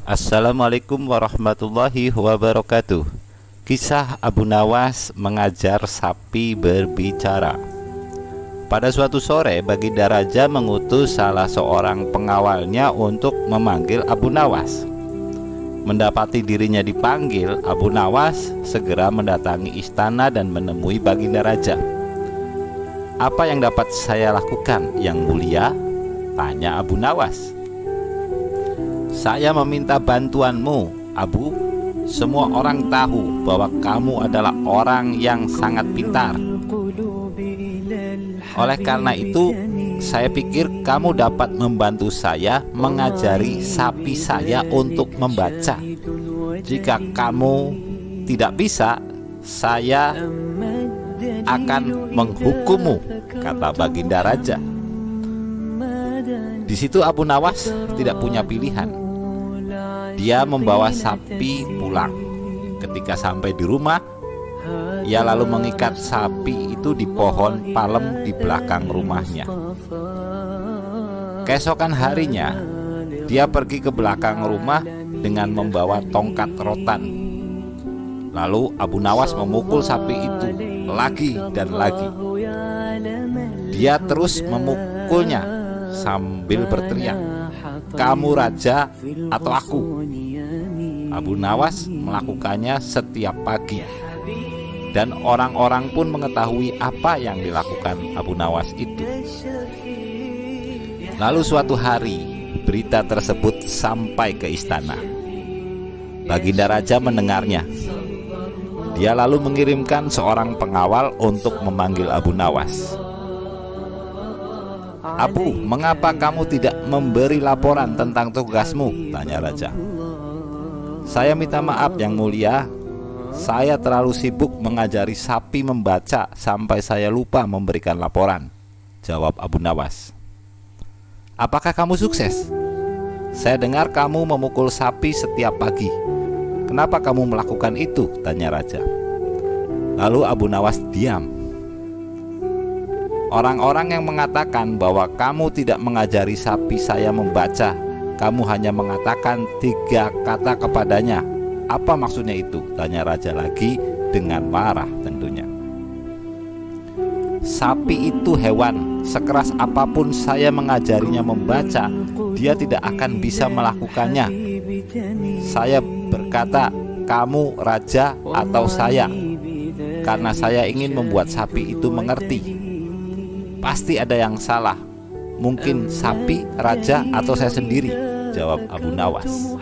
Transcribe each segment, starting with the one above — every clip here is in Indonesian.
Assalamualaikum warahmatullahi wabarakatuh. Kisah Abu Nawas mengajar sapi berbicara. Pada suatu sore, Baginda Raja mengutus salah seorang pengawalnya untuk memanggil Abu Nawas. Mendapati dirinya dipanggil, Abu Nawas segera mendatangi istana dan menemui Baginda Raja. "Apa yang dapat saya lakukan, Yang Mulia?" tanya Abu Nawas. "Saya meminta bantuanmu, Abu. Semua orang tahu bahwa kamu adalah orang yang sangat pintar. Oleh karena itu, saya pikir kamu dapat membantu saya mengajari sapi saya untuk membaca. Jika kamu tidak bisa, saya akan menghukummu," kata Baginda Raja. Di situ Abu Nawas tidak punya pilihan. Dia membawa sapi pulang. Ketika sampai di rumah, ia lalu mengikat sapi itu di pohon palem di belakang rumahnya. Keesokan harinya, dia pergi ke belakang rumah dengan membawa tongkat rotan. Lalu Abu Nawas memukul sapi itu lagi dan lagi. Dia terus memukulnya sambil berteriak, "Kamu raja atau aku?" Abu Nawas melakukannya setiap pagi, dan orang-orang pun mengetahui apa yang dilakukan Abu Nawas itu. Lalu suatu hari, berita tersebut sampai ke istana. Baginda Raja mendengarnya. Dia lalu mengirimkan seorang pengawal untuk memanggil Abu Nawas. "Abu, mengapa kamu tidak memberi laporan tentang tugasmu?" tanya Raja. "Saya minta maaf, Yang Mulia. Saya terlalu sibuk mengajari sapi membaca sampai saya lupa memberikan laporan," jawab Abu Nawas. "Apakah kamu sukses? Saya dengar kamu memukul sapi setiap pagi. Kenapa kamu melakukan itu?" tanya Raja. Lalu Abu Nawas diam. "Orang-orang yang mengatakan bahwa kamu tidak mengajari sapi saya membaca, kamu hanya mengatakan 3 kata kepadanya. Apa maksudnya itu?" tanya Raja lagi dengan marah tentunya. "Sapi itu hewan. Sekeras apapun saya mengajarinya membaca, dia tidak akan bisa melakukannya. Saya berkata, kamu raja atau saya, karena saya ingin membuat sapi itu mengerti. Pasti ada yang salah. Mungkin sapi, raja, atau saya sendiri," jawab Abu Nawas.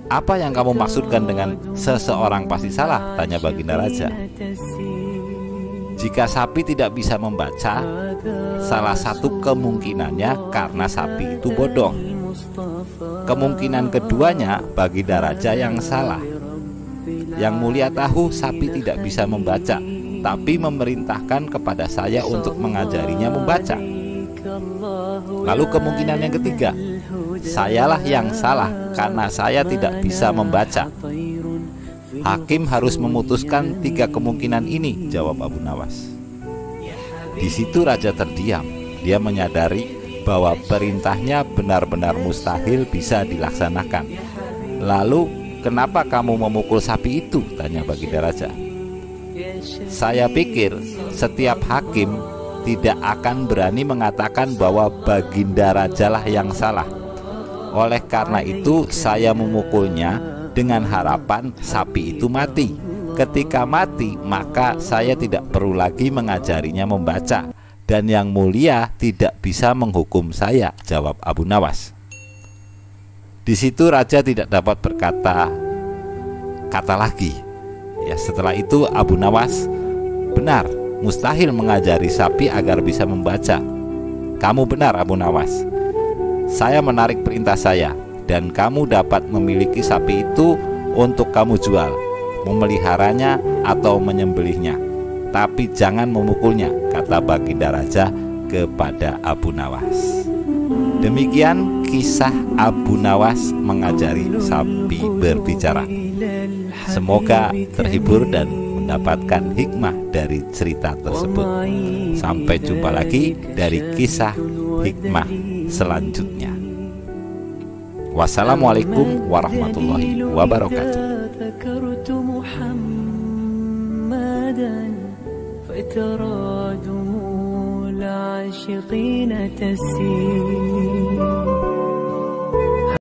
"Apa yang kamu maksudkan dengan seseorang pasti salah?" tanya Baginda Raja. "Jika sapi tidak bisa membaca, salah satu kemungkinannya karena sapi itu bodoh. Kemungkinan keduanya Baginda Raja yang salah. Yang Mulia tahu sapi tidak bisa membaca, tapi memerintahkan kepada saya untuk mengajarinya membaca. Lalu kemungkinan yang ketiga, sayalah yang salah karena saya tidak bisa membaca. Hakim harus memutuskan 3 kemungkinan ini," jawab Abu Nawas. Di situ Raja terdiam. Dia menyadari bahwa perintahnya benar-benar mustahil bisa dilaksanakan. "Lalu kenapa kamu memukul sapi itu?" tanya Baginda Raja. "Saya pikir setiap hakim tidak akan berani mengatakan bahwa Baginda Rajalah yang salah. Oleh karena itu saya memukulnya dengan harapan sapi itu mati. Ketika mati, maka saya tidak perlu lagi mengajarinya membaca, dan Yang Mulia tidak bisa menghukum saya," jawab Abu Nawas. Di situ Raja tidak dapat berkata kata lagi. Setelah itu Abu Nawas, "Benar, mustahil mengajari sapi agar bisa membaca. Kamu benar, Abu Nawas. Saya menarik perintah saya, dan kamu dapat memiliki sapi itu untuk kamu jual, memeliharanya atau menyembelihnya. Tapi jangan memukulnya," kata Baginda Raja kepada Abu Nawas. Demikian kisah Abu Nawas mengajari sapi berbicara. Semoga terhibur dan mendapatkan hikmah dari cerita tersebut. Sampai jumpa lagi dari kisah hikmah selanjutnya. Wassalamualaikum warahmatullahi wabarakatuh. فترى دموع العاشقين تسيل